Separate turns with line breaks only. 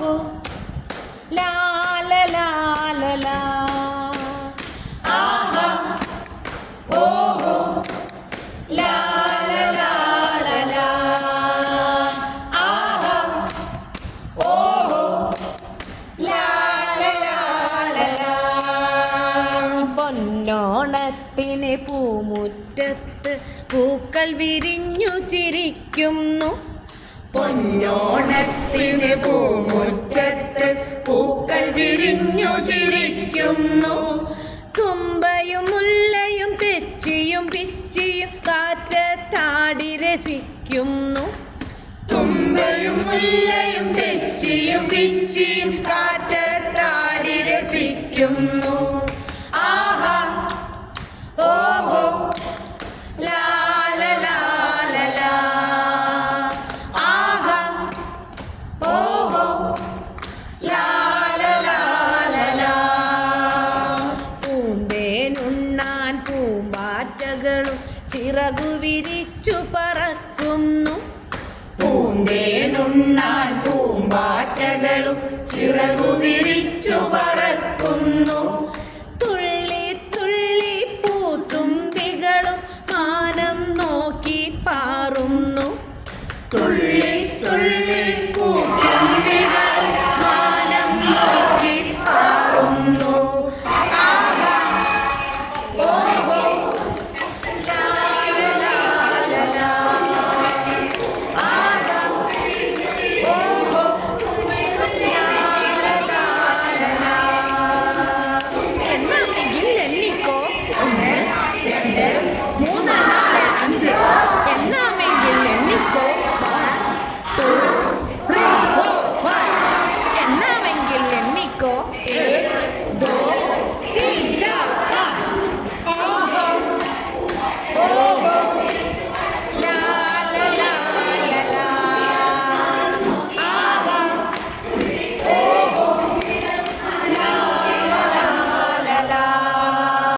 ഓഹോ ലാ ലാ ലാ ലാ ലാ. ആഹാ ഓഹോ ലാ ലാ ലാ ലാ ലാ. ആഹാ ഓഹോ ലാ ലാ ലാ ലാ ലാ. പൊന്നോണത്തിന് പൂമുറ്റത്ത് പൂക്കൾ വിരിഞ്ഞു ചിരിക്കുന്നു. പൊന്നോണത്തിന് പൂമുറ്റത്ത് പൂക്കൾ വിരിഞ്ഞു ചിരിക്കുന്നു. തുമ്പയും മുല്ലയും തെച്ചിയും പിച്ചിയും കാറ്റത്താടി രസിക്കുന്നു. തുമ്പയും മുല്ലയും തെച്ചിയും പിച്ചിയും കാറ്റത്താടി രസിക്കുന്നു. ആഹാ ഓഹോ ലാ ലാ ലാ ലാ ലാ. ആഹാ ഓഹോ ലാ ലാ ലാ ലാ ലാ. പൂന്തേനുണ്ണാൻ പൂമ്പാറ്റകളും ചിറകു വിരിച്ചു പറക്കുന്നു. പൂന്തേനുണ്ണാൻ പൂമ്പാറ്റകളും ചിറകു വിരിച്ചു പറക്കുന്നു.